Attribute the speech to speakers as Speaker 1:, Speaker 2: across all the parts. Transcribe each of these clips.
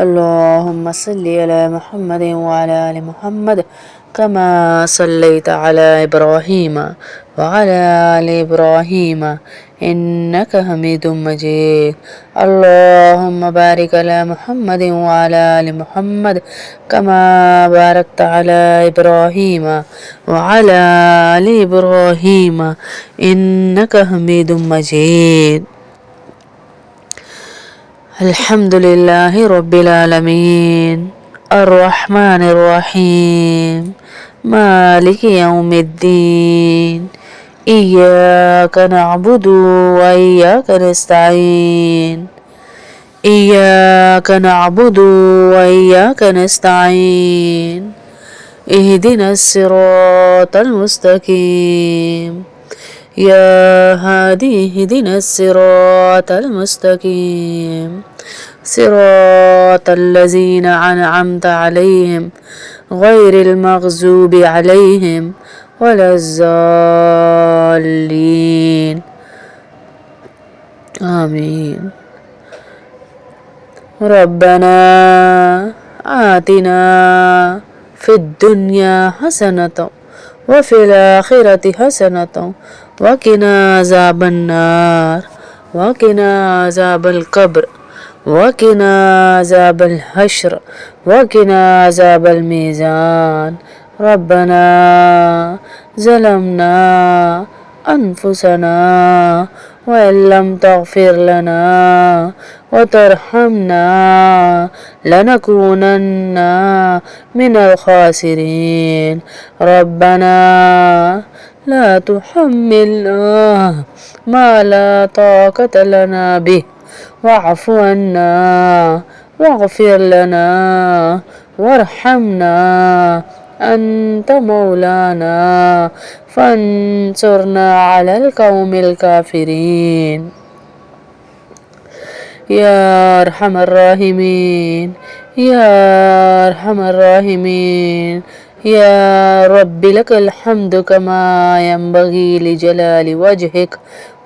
Speaker 1: اللهم صل على محمد وعلى آل محمد كما صليت على إبراهيم وعلى آل إبراهيم إنك حميد مجيد. اللهم بارك على محمد وعلى آل محمد كما باركت على إبراهيم وعلى آل إبراهيم إنك حميد مجيد. الحمد لله رب العالمين الرحمن الرحيم مالك يوم الدين إياك نعبد وإياك نستعين إياك نعبد وإياك نستعين اهدنا الصراط المستقيم يا هادي اهدنا الصراط المستقيم صراط الذين أنعمت عليهم غير المغضوب عليهم ولا الضالين آمين. ربنا آتنا في الدنيا حسنة وفي الآخرة حسنة وقنا عذاب النار وقنا عذاب القبر وقنا عذاب الحشر وقنا عذاب الميزان. ربنا ظلمنا أنفسنا وإن لم تغفر لنا وترحمنا لنكونن من الخاسرين. ربنا لا تحملنا ما لا طاقة لنا به واعف عنا واغفر لنا وارحمنا أنت مولانا فانصرنا على القوم الكافرين. يا أرحم الراحمين يا أرحم الراحمين يا رب لك الحمد كما ينبغي لجلال وجهك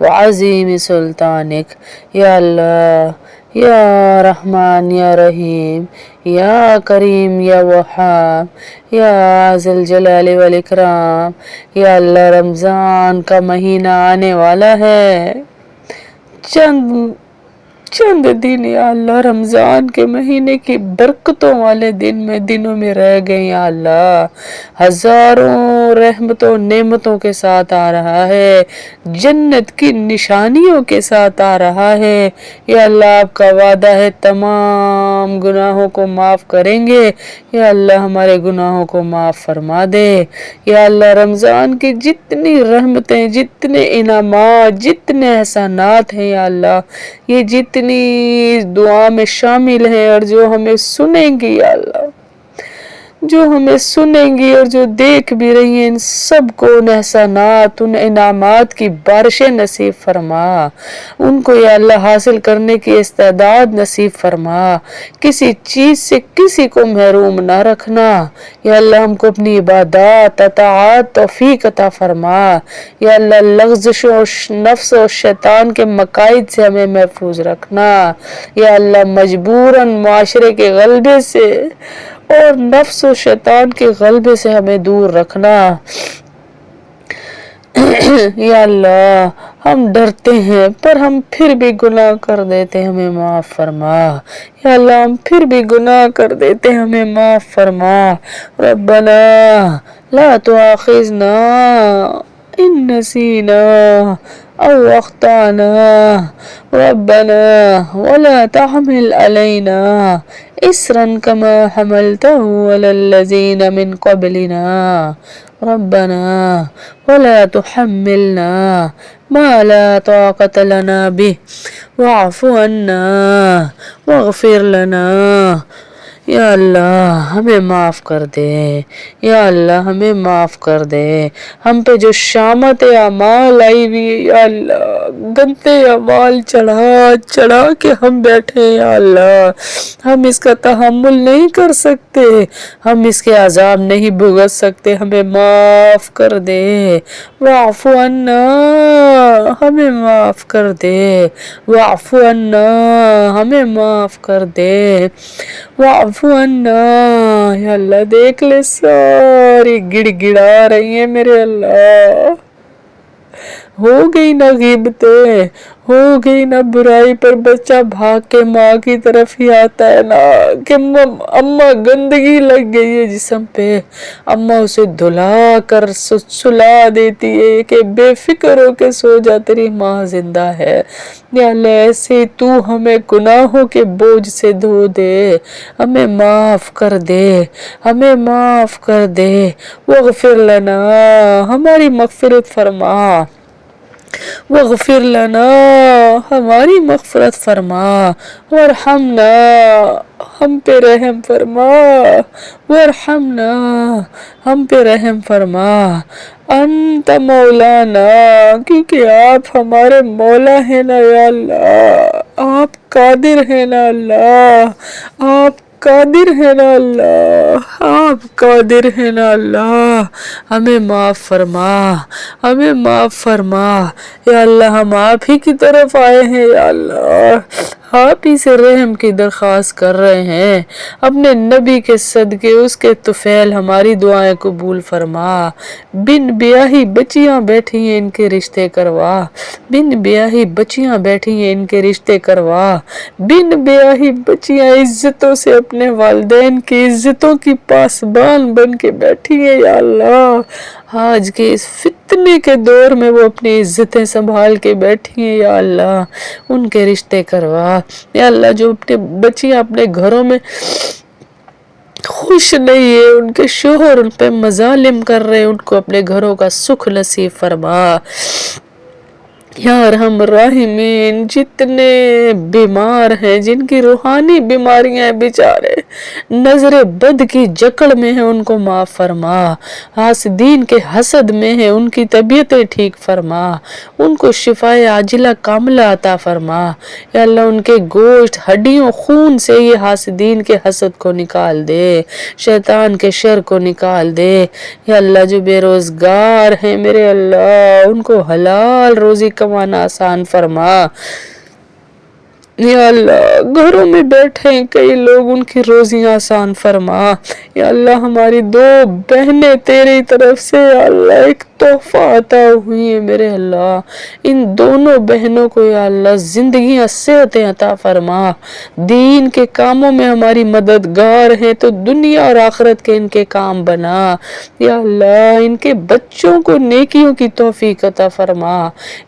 Speaker 1: وعظيم سلطانك. يا الله يا رحمن يا رحيم يا كريم يا وهاب يا ذا الجلال والإكرام. یا اللہ رمضان کا مہینہ آنے والا ہے، چند دن یا اللہ رمضان کے مہینے کی برکتوں والے دنوں میں رہ گئے. یا اللہ ہزاروں رحمتوں نعمتوں کے ساتھ آ رہا ہے، جنت کی نشانیوں کے ساتھ آ رہا ہے. یا اللہ آپ کا وعدہ ہے تمام گناہوں کو معاف کریں گے. یا اللہ ہمارے گناہوں کو معاف فرما دے. یا اللہ رمضان کی جتنی رحمتیں، جتنے انعامات، جتنے احسانات ہیں یا اللہ یہ جتنی دعا میں شامل ہیں اور جو ہمیں سنیں گی یا اللہ، جو ہمیں سنیں گی اور جو دیکھ بھی رہی ہیں، ان سب کو ان احسانات، ان انعامات کی بارشیں نصیب فرما. ان کو یا اللہ حاصل کرنے کی استعداد نصیب فرما. کسی چیز سے کسی کو محروم نہ رکھنا. یا اللہ ہم کو اپنی عبادات، اطاعت، توفیق عطا فرما. یا اللہ لغزش و نفس و شیطان کے مقائد سے ہمیں محفوظ رکھنا. یا اللہ مجبوراً معاشرے کے غلبے سے اور نفس و شیطان کے غلبے سے ہمیں دور رکھنا. یا اللہ ہم ڈرتے ہیں پر ہم پھر بھی گناہ کر دیتے، ہمیں معاف فرما. یا اللہ ہم پھر بھی گناہ کر دیتے، ہمیں معاف فرما. ربنا لا تؤاخذنا إن نسينا أو أخطأنا ربنا ولا تحمل علينا إصرا كما حملته على الذين من قبلنا ربنا ولا تحملنا ما لا طاقة لنا به واعف عنا واغفر لنا. یا اللہ ہمیں معاف کر دے، یا اللہ ہمیں معاف کر دے۔ ہم پہ جو شامت اعمال آئی ہوئی ہے یا اللہ، گندے اعمال چڑھا چڑھا کے ہم بیٹھے ہیں یا اللہ، ہم اس کا تحمل نہیں کر سکتے، ہم اس کے عذاب نہیں بھگت سکتے، ہمیں معاف کر دے۔ واعف عنا، ہمیں معاف کر دے۔ واعف عنا، ہمیں معاف کر دے۔ واعف عنا، یا اللہ دیکھ لے ساری گڑ گڑا رہی ہیں میرے اللہ، ہو گئی نہ غیبتیں، ہو گئی نہ برائی پر بچہ بھاگ کے ماں کی طرف ہی آتا ہے نا کہ اماں گندگی لگ گئی ہے جسم پہ، اماں اسے دھلا کر سلا دیتی ہے کہ بے فکر ہو کے سو جا، تیری ماں زندہ ہے۔ یا اللہ ایسے تو ہمیں گناہوں کے بوجھ سے دھو دے، ہمیں معاف کر دے، ہمیں معاف کر دے۔ واغفر لنا، ہماری مغفرت فرما۔ واغفر لنا، ہماری مغفرت فرما۔ وارحمنا، ہم پہ رحم فرما۔ وارحمنا، ہم پہ رحم فرما۔ انت مولانا، کیونکہ آپ ہمارے مولا ہیں نا یا اللہ، آپ قادر ہیں نا اللہ، آپ قادر ہے نا اللہ، آپ قادر ہے نا اللہ، ہمیں معاف فرما، ہمیں معاف فرما۔ یا اللہ ہم آپ ہی کی طرف آئے ہیں یا اللہ، آپ ہی سے رحم کی درخواست کر رہے ہیں، اپنے نبی کے صدقے اس کے طفیل ہماری دعائیں قبول فرما۔ بن بیاہی بچیاں بیٹھی ہیں ان کے رشتے کروا، بن بیاہی بچیاں بیٹھی ہیں ان کے رشتے کروا، بن بیاہی بچیاں عزتوں سے اپنے والدین کی عزتوں کی پاسبان بن کے بیٹھی ہیں یا اللہ، آج کے اس فتنے کے دور میں وہ اپنی عزتیں سنبھال کے بیٹھی ہیں یا اللہ، ان کے رشتے کروا۔ یا اللہ جو اپنے بچیاں اپنے گھروں میں خوش نہیں ہے، ان کے شوہر ان پہ مظالم کر رہے ہیں، ان کو اپنے گھروں کا سکھ نصیب فرما۔ یا ارحم الراحمین، جتنے بیمار ہیں، جن کی روحانی بیماریاں ہیں، بیچارے نظر بد کی جکڑ میں ہیں، ان کو معاف فرما۔ حاسدین کے حسد میں ہیں، ان کی طبیعتیں ٹھیک فرما، ان کو شفائے عاجلہ کاملہ عطا فرما۔ یا اللہ ان کے گوشت ہڈیوں خون سے یہ حاسدین کے حسد کو نکال دے، شیطان کے شر کو نکال دے۔ یا اللہ جو بے روزگار ہیں میرے اللہ، ان کو حلال روزی کمانا آسان فرما۔ یا اللہ گھروں میں بیٹھے ہیں کئی لوگ، ان کی روزیاں آسان فرما۔ یا اللہ ہماری دو بہنیں تیری طرف سے یا اللہ ایک تحفہ عطا ہوئی ہیں میرے اللہ، ان دونوں بہنوں کو یا اللہ زندگیاں صحتیں عطا فرما، دین کے کاموں میں ہماری مددگار ہیں تو دنیا اور آخرت کے ان کے کام بنا۔ یا اللہ ان کے بچوں کو نیکیوں کی توفیق عطا فرما۔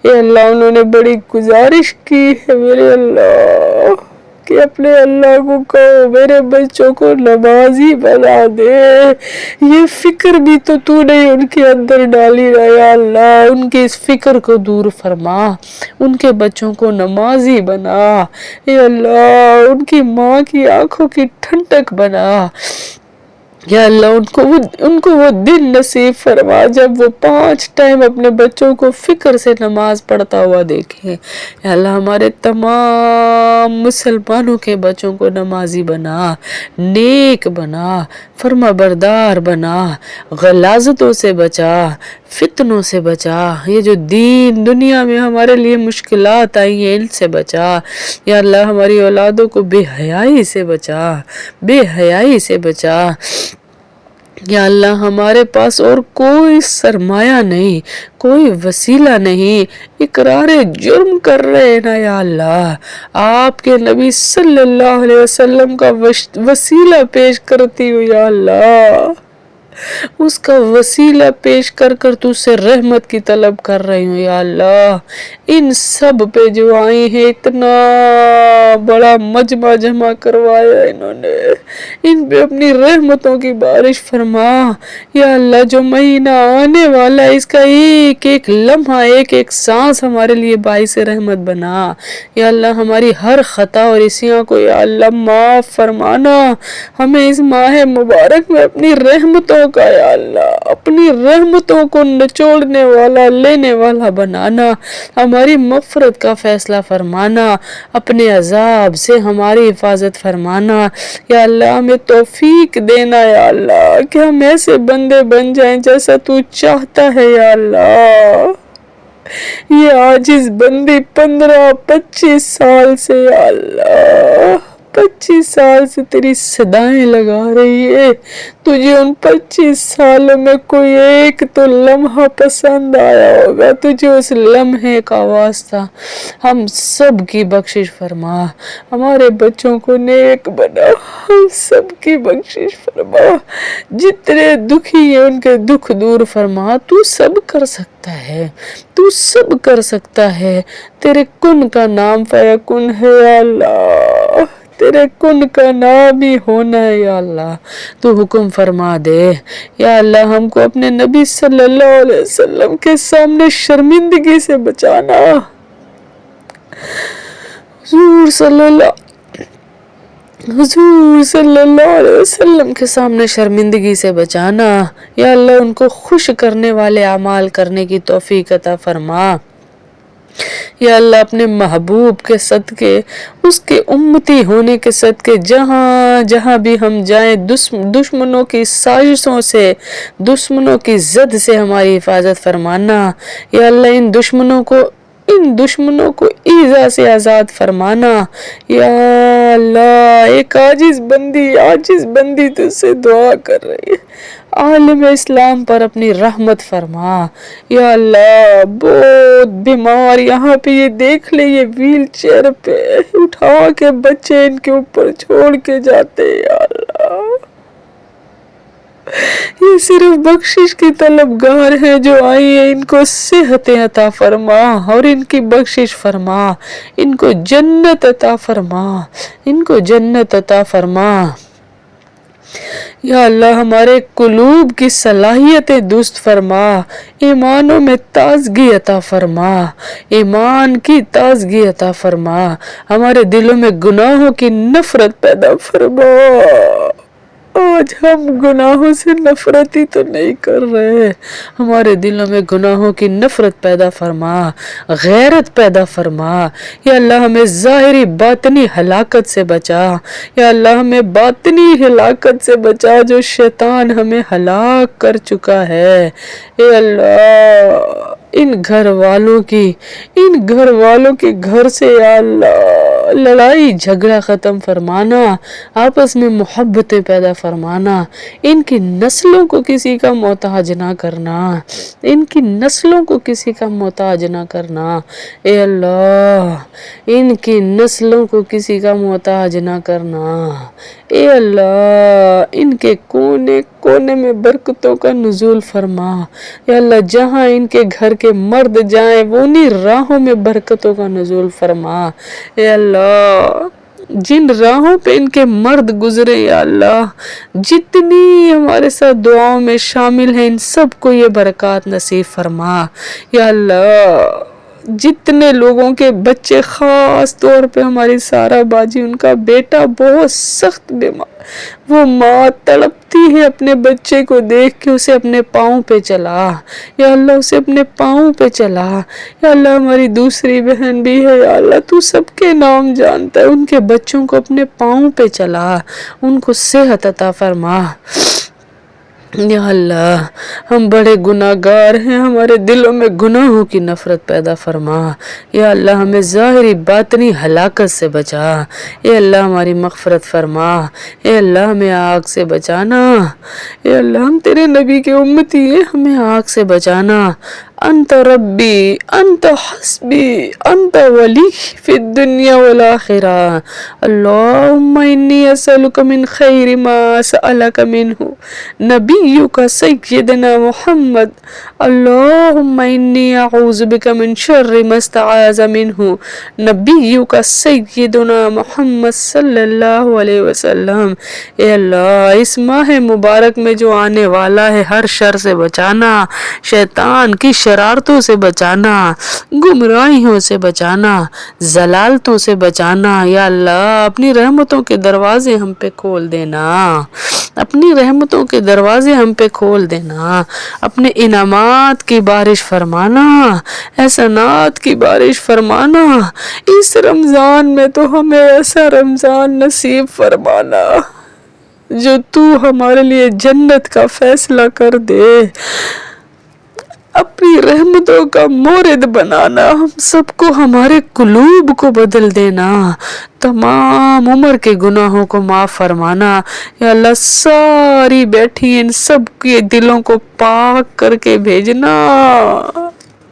Speaker 1: یا اللہ انہوں نے بڑی گزارش کی ہے میرے اللہ کہ اپنے اللہ کو کہو میرے بچوں کو نمازی بنا دے، یہ فکر بھی تو نے ان کے اندر ڈالی رہا۔ یا اللہ ان کے اس فکر کو دور فرما، ان کے بچوں کو نمازی بنا۔ یا اللہ ان کی ماں کی آنکھوں کی ٹھنڈک بنا۔ یا اللہ ان کو وہ دن نصیب فرما جب وہ 5 ٹائم اپنے بچوں کو فکر سے نماز پڑھتا ہوا دیکھیں۔ یا اللہ ہمارے تمام مسلمانوں کے بچوں کو نمازی بنا، نیک بنا، فرما بردار بنا، غلاظتوں سے بچا، فتنوں سے بچا، یہ جو دین دنیا میں ہمارے لیے مشکلات آئی ہیں ان سے بچا۔ یا اللہ ہماری اولادوں کو بے حیائی سے بچا، بے حیائی سے بچا۔ یا اللہ ہمارے پاس اور کوئی سرمایہ نہیں، کوئی وسیلہ نہیں، اقرار جرم کر رہے نا یا اللہ، آپ کے نبی صلی اللہ علیہ وسلم کا وسیلہ پیش کرتی ہوں یا اللہ، اس کا وسیلہ پیش کر کر تو سے رحمت کی طلب کر رہی ہوں یا اللہ۔ ان سب پہ جو آئی ہیں اتنا بڑا مجمع جمع کروایا انہوں نے، ان پہ اپنی رحمتوں کی بارش فرما یا اللہ۔ جو مہینہ آنے والا ہے اس کا ایک ایک لمحہ ایک ایک سانس ہمارے لیے باعث رحمت بنا یا اللہ۔ ہماری ہر خطا اور عصیاں کو یا اللہ معاف فرمانا، ہمیں اس ماہ مبارک میں اپنی رحمتوں کا یا اللہ، اپنی رحمتوں کو نچوڑنے والا لینے والا بنانا، ہماری مغفرت کا فیصلہ فرمانا، اپنے عذاب سے ہماری حفاظت فرمانا یا اللہ۔ ہمیں توفیق دینا یا اللہ کہ ہم ایسے بندے بن جائیں جیسا تو چاہتا ہے یا اللہ۔ یہ عاجز بندی 15-25 سال سے یا اللہ، 25 سال سے تیری صدائیں لگا رہی ہے، تجھے ان 25 سالوں میں کوئی ایک تو لمحہ پسند آیا ہوگا، تجھے اس لمحے کا واسطہ ہم سب کی بخشش فرما، ہمارے بچوں کو نیک بنا، ہم سب کی بخشش فرما، جتنے دکھی ہیں ان کے دکھ دور فرما۔ تو سب کر سکتا ہے، تو سب کر سکتا ہے، تیرے کن کا نام فیکن ہے یا اللہ، تیرے کن کا نام ہی ہونا ہے یا اللہ۔ تو حکم فرما دے یا اللہ، ہم کو اپنے نبی صلی اللہ علیہ وسلم کے سامنے شرمندگی سے بچانا، حضور صلی اللہ علیہ وسلم کے سامنے شرمندگی سے بچانا یا اللہ۔ ان کو خوش کرنے والے اعمال کرنے کی توفیق عطا فرما یا اللہ۔ اپنے محبوب کے صدقے، اس کے امتی ہونے کے صدقے، جہاں جہاں بھی ہم جائیں دشمنوں کی سازشوں سے، دشمنوں کی زد سے ہماری حفاظت فرمانا یا اللہ۔ ان دشمنوں کو ایذا سے آزاد فرمانا یا اللہ۔ ایک عاجز بندی تجھ سے دعا کر رہی ہے، عالم اسلام پر اپنی رحمت فرما یا اللہ۔ بہت بیمار یہاں پہ یہ دیکھ لے، یہ ویل چیئر پہ اٹھا کے بچے ان کے اوپر چھوڑ کے جاتے یا اللہ۔ یہ صرف بخشش کی طلبگار ہیں جو آئی ہیں، ان کو صحت عطا فرما اور ان کی بخشش فرما، ان کو جنت عطا فرما، ان کو جنت عطا فرما یا اللہ۔ ہمارے قلوب کی صلاحیتیں درست فرما، ایمانوں میں تازگی عطا فرما، ایمان کی تازگی عطا فرما، ہمارے دلوں میں گناہوں کی نفرت پیدا فرما۔ آج ہم گناہوں سے نفرت ہی تو نہیں کر رہے، ہمارے دلوں میں گناہوں کی نفرت پیدا فرما، غیرت پیدا فرما یا اللہ۔ ہمیں ظاہری باطنی ہلاکت سے بچا یا اللہ، ہمیں باطنی ہلاکت سے بچا جو شیطان ہمیں ہلاک کر چکا ہے اے اللہ۔ ان گھر والوں کے گھر سے یا اللہ لڑائی جھگڑا ختم فرمانا، آپس میں محبتیں پیدا فرمانا، ان کی نسلوں کو کسی کا محتاج نہ کرنا، ان کی نسلوں کو کسی کا محتاج نہ کرنا اے اللہ۔ ان کی نسلوں کو کسی کا محتاج نہ کرنا اے اللہ۔ ان کے کونے کونے میں برکتوں کا نزول فرما یا اللہ۔ جہاں ان کے گھر کے مرد جائیں وہ انہی راہوں میں برکتوں کا نزول فرما اے اللہ۔ جن راہوں پہ ان کے مرد گزرے یا اللہ، جتنی ہمارے ساتھ دعاؤں میں شامل ہیں، ان سب کو یہ برکات نصیب فرما یا اللہ۔ جتنے لوگوں کے بچے، خاص طور پہ ہماری سارا باجی، ان کا بیٹا بہت سخت بیمار، وہ ماں تڑپتی ہے اپنے بچے کو دیکھ کے، اسے اپنے پاؤں پہ چلا یا اللہ، اسے اپنے پاؤں پہ چلا یا اللہ۔ ہماری دوسری بہن بھی ہے یا اللہ، تو سب کے نام جانتا ہے، ان کے بچوں کو اپنے پاؤں پہ چلا، ان کو صحت عطا فرما یا اللہ۔ ہم بڑے گناہگار ہیں، ہمارے دلوں میں گناہوں کی نفرت پیدا فرما یا اللہ۔ ہمیں ظاہری باطنی ہلاکت سے بچا اے اللہ، ہماری مغفرت فرما اے اللہ۔ ہمیں آگ سے بچانا اے اللہ، ہم تیرے نبی کے امتی ہیں، ہمیں آگ سے بچانا، انت ربی انت حسبی انت ولی فی الدنیا والآخرہ اللہم انی اسألک من خیر ما سألک منہ نبیک سیدنا محمد اللہم انی اعوذ بک من شر ما استعاذ منہ نبیک سیدنا محمد صلی اللہ علیہ وسلم۔ اے اللہ اس ماہ مبارک میں جو آنے والا ہے ہر شر سے بچانا، شیطان کی شرارتوں سے بچانا، گمراہیوں سے بچانا، ضلالتوں سے بچانا۔ یا اللہ اپنی رحمتوں کے دروازے ہم پہ کھول دینا، اپنی رحمتوں کے دروازے ہم پہ کھول دینا، اپنے انعامات کی بارش فرمانا، احسانات کی بارش فرمانا۔ اس رمضان میں تو ہمیں ایسا رمضان نصیب فرمانا جو تو ہمارے لیے جنت کا فیصلہ کر دے، اپنی رحمتوں کا مورد بنانا، ہم سب کو ہمارے قلوب کو بدل دینا، تمام عمر کے گناہوں کو معاف فرمانا۔ یا اللہ ساری بیٹھی ان سب کے دلوں کو پاک کر کے بھیجنا۔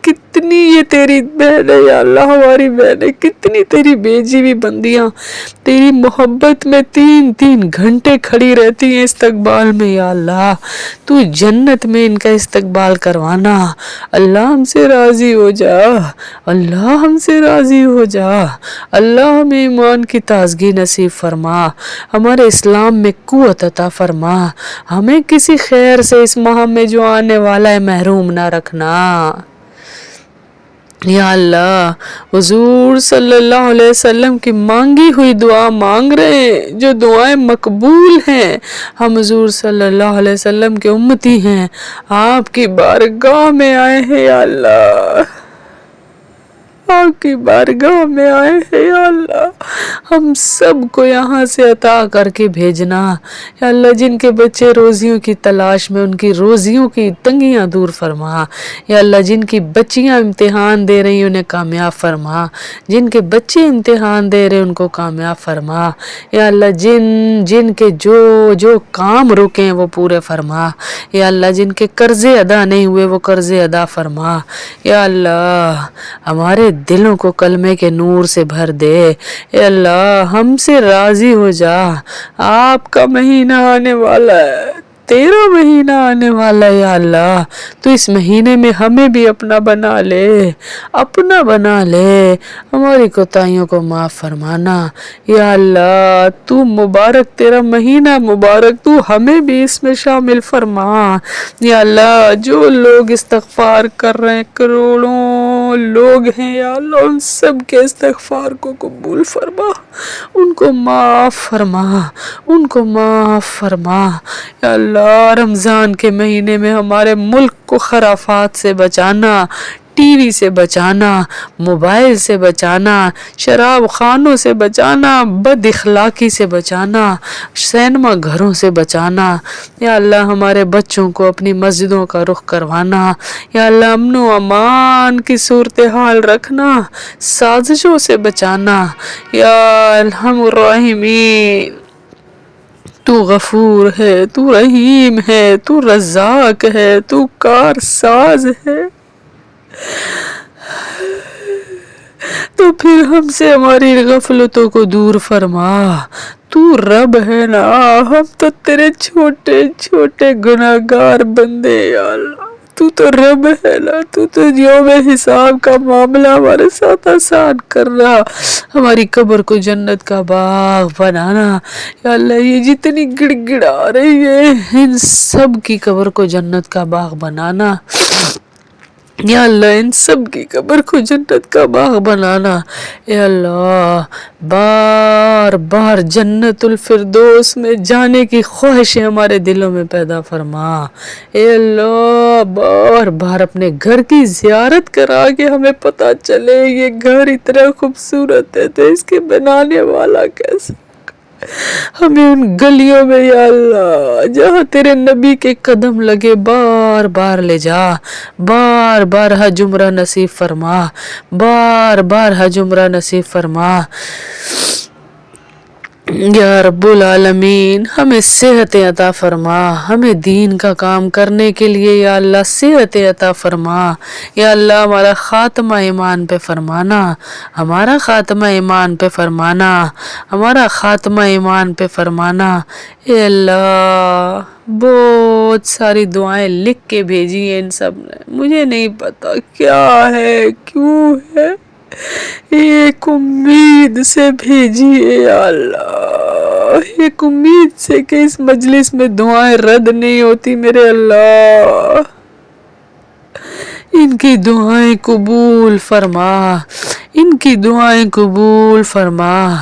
Speaker 1: کتنی یہ تیری بہن ہے یا اللہ، ہماری بہن ہے، کتنی تیری بھیجی ہوئی بندیاں تیری محبت میں 3 گھنٹے کھڑی رہتی ہیں استقبال میں۔ یا اللہ تو جنت میں ان کا استقبال کروانا۔ اللہ ہم سے راضی ہو جا، اللہ ہم سے راضی ہو جا، اللہ ہمیں ایمان کی تازگی نصیب فرما، ہمارے اسلام میں قوت عطا فرما، ہمیں کسی خیر سے اس ماہ میں جو آنے والا ہے محروم نہ رکھنا۔ یا اللہ حضور صلی اللہ علیہ وسلم کی مانگی ہوئی دعا مانگ رہے ہیں، جو دعائیں مقبول ہیں۔ ہم حضور صلی اللہ علیہ وسلم کے امتی ہیں، آپ کی بارگاہ میں آئے ہیں یا اللہ، آپ کی بارگاہ میں آئے ہیں یا اللہ، ہم سب کو یہاں سے عطا کر کے بھیجنا۔ یا اللہ جن کے بچے روزیوں کی تلاش میں، ان کی روزیوں کی تنگیاں دور فرما۔ یا اللہ جن کی بچیاں امتحان دے رہی انہیں کامیاب فرما، جن کے بچے امتحان دے رہے ان کو کامیاب فرما۔ یا اللہ جن کے جو کام رکے ہیں وہ پورے فرما۔ یا اللہ جن کے قرضے ادا نہیں ہوئے وہ قرضے ادا فرما۔ یا اللہ ہمارے دلوں کو کلمے کے نور سے بھر دے۔ اے اللہ ہم سے راضی ہو جا، آپ کا مہینہ آنے والا ہے، تیرا مہینہ آنے والا ہے۔ یا اللہ تو اس مہینے میں ہمیں بھی اپنا بنا لے، اپنا بنا لے، ہماری کوتاہیوں کو معاف فرمانا۔ یا اللہ تو مبارک، تیرا مہینہ مبارک، تو ہمیں بھی اس میں شامل فرما۔ یا اللہ جو لوگ استغفار کر رہے ہیں، کروڑوں لوگ ہیں یا اللہ، ان سب کے استغفار کو قبول فرما، ان کو معاف فرما، ان کو معاف فرما۔ یا اللہ رمضان کے مہینے میں ہمارے ملک کو خرافات سے بچانا، ٹی وی سے بچانا، موبائل سے بچانا، شراب خانوں سے بچانا، بد اخلاقی سے بچانا، سینما گھروں سے بچانا۔ یا اللہ ہمارے بچوں کو اپنی مسجدوں کا رخ کروانا۔ یا اللہ امن و امان کی صورتحال رکھنا، سازشوں سے بچانا۔ یا ارحم الراحمین تو غفور ہے، تو رحیم ہے، تو رزاق ہے، تو کارساز ہے، تو پھر ہم سے ہماری غفلتوں کو دور فرما۔ تو رب ہے نا، ہم تو تیرے چھوٹے چھوٹے گناہگار بندے۔ یا اللہ تو رب ہے نا، تو یوم حساب کا معاملہ ہمارے ساتھ آسان کر رہا، ہماری قبر کو جنت کا باغ بنانا۔ یا اللہ یہ جتنی گڑ گڑا رہی ہے ان سب کی قبر کو جنت کا باغ بنانا۔ یا اللہ ان سب کی قبر کو جنت کا باغ بنانا۔ اے اللہ بار بار جنت الفردوس میں جانے کی خواہشیں ہمارے دلوں میں پیدا فرما۔ اے اللہ بار بار اپنے گھر کی زیارت کرا کے ہمیں پتہ چلے یہ گھر اتنا خوبصورت ہے تو اس کے بنانے والا کیسا، ہمیں ان گلیوں میں یا اللہ جہاں تیرے نبی کے قدم لگے بار بار لے جا، بار بار حج عمرہ نصیب فرما، بار بار حج عمرہ نصیب فرما۔ یا رب العالمین ہمیں صحت عطا فرما، ہمیں دین کا کام کرنے کے لیے یا اللہ صحت عطا فرما۔ یا اللہ ہمارا خاتمہ ایمان پہ فرمانا، ہمارا خاتمہ ایمان پہ فرمانا، ہمارا خاتمہ ایمان پہ فرمانا۔ اے اللہ بہت ساری دعائیں لکھ کے بھیجی ہیں ان سب نے، مجھے نہیں پتا کیا ہے کیوں ہے، ایک امید سے بھیجی ہے یا اللہ، ایک امید سے کہ اس مجلس میں دعائیں رد نہیں ہوتی میرے اللہ، ان کی دعائیں قبول فرما، ان کی دعائیں قبول فرما۔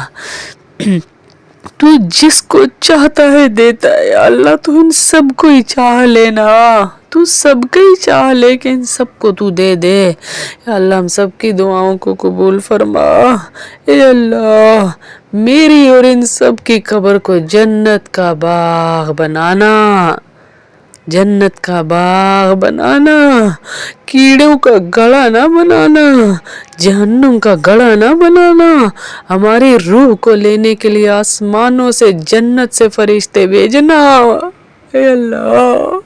Speaker 1: تو جس کو چاہتا ہے دیتا ہے یا اللہ، تو ان سب کو ہی چاہ لینا، تو سب کا ہی چاہ لے کہ ان سب کو تو دے دے یا اللہ، ہم سب کی دعاؤں کو قبول فرما۔ اے اللہ میری اور ان سب کی قبر کو جنت کا باغ بنانا، جنت کا باغ بنانا، کیڑوں کا گڑھا نہ بنانا، جہنم کا گڑھا نہ بنانا، ہماری روح کو لینے کے لیے آسمانوں سے جنت سے فرشتے بھیجنا۔ اے اللہ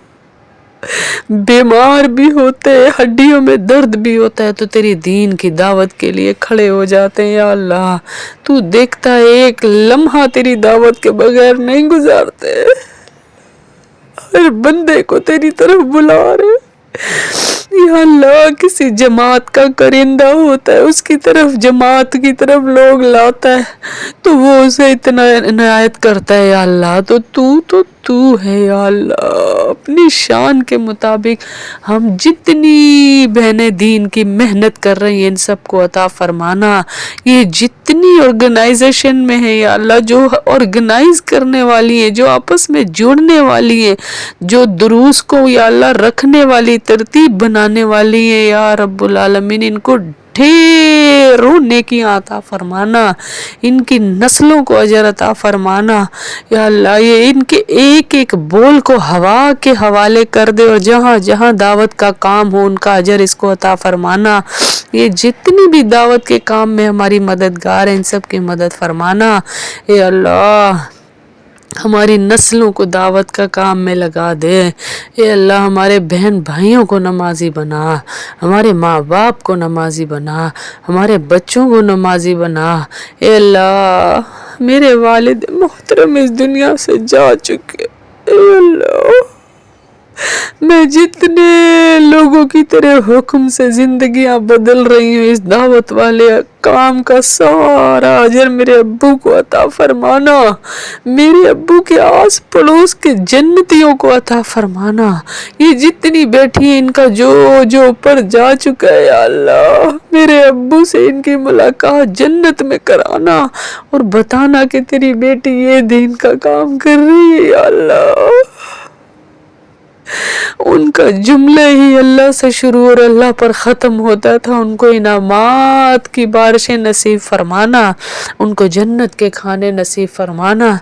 Speaker 1: بیمار بھی ہوتے، ہڈیوں میں درد بھی ہوتا ہے تو تیری دین کی دعوت کے لیے کھڑے ہو جاتے ہیں یا اللہ، تو دیکھتا ہے ایک لمحہ تیری دعوت کے بغیر نہیں گزارتے، ہر بندے کو تیری طرف بلا رہے یا اللہ، کسی جماعت کا کرندہ ہوتا ہے اس کی طرف، جماعت کی طرف لوگ لاتا ہے تو وہ اسے اتنا عنایت کرتا ہے یا اللہ، تو ہے یا اللہ، اپنی شان کے مطابق ہم جتنی بہنیں دین کی محنت کر رہی ہیں ان سب کو عطا فرمانا، یہ جتنی آرگنائزیشن میں ہے یا اللہ، جو آرگنائز کرنے والی ہیں، جو آپس میں جوڑنے والی ہیں، جو دروس کو یا اللہ رکھنے والی، ترتیب بنانے والی ہیں یا رب العالمین، ان کو ڈھیروں نیکیاں عطا فرمانا، ان کی نسلوں کو اجر عطا فرمانا یا اللہ، یہ ان کے ایک ایک بول کو ہوا کے حوالے کر دے اور جہاں جہاں دعوت کا کام ہو ان کا اجر اس کو عطا فرمانا، یہ جتنی بھی دعوت کے کام میں ہماری مددگار ہیں ان سب کی مدد فرمانا۔ اے اللہ ہماری نسلوں کو دعوت کا کام میں لگا دے، اے اللہ ہمارے بہن بھائیوں کو نمازی بنا، ہمارے ماں باپ کو نمازی بنا، ہمارے بچوں کو نمازی بنا۔ اے اللہ میرے والد محترم اس دنیا سے جا چکے، اے اللہ میں جتنے لوگوں کی طرح حکم سے زندگیاں بدل رہی ہوں، اس دعوت والے کام کا سارا اجر میرے ابو کو عطا فرمانا، میرے ابو کے آس پڑوس کے جنتیوں کو عطا فرمانا، یہ جتنی بیٹھی ہیں ان کا جو اوپر جا چکا ہے یا اللہ، میرے ابو سے ان کی ملاقات جنت میں کرانا اور بتانا کہ تیری بیٹی یہ دین کا کام کر رہی ہے یا اللہ، ان کا جملہ ہی اللہ سے شروع اور اللہ پر ختم ہوتا تھا، ان کو انعامات کی بارشیں نصیب فرمانا، ان کو جنت کے کھانے نصیب فرمانا۔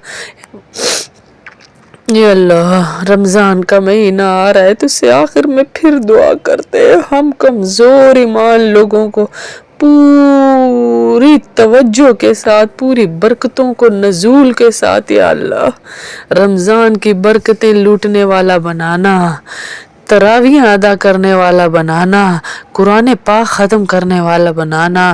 Speaker 1: یا اللہ رمضان کا مہینہ آ رہا ہے تو اس سے آخر میں پھر دعا کرتے ہیں، ہم کمزور ایمان لوگوں کو پوری توجہ کے ساتھ، پوری برکتوں کو نزول کے ساتھ یا اللہ رمضان کی برکتیں لوٹنے والا بنانا، تراویح ادا کرنے والا بنانا، قرآن پاک ختم کرنے والا بنانا۔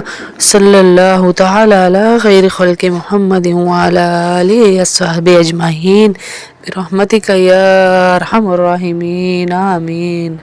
Speaker 1: صلی اللہ تعالی علی خیر خلق محمد وعلی آلہ وصحبہ اجمعین برحمتک یا ارحم الراحمین، آمین۔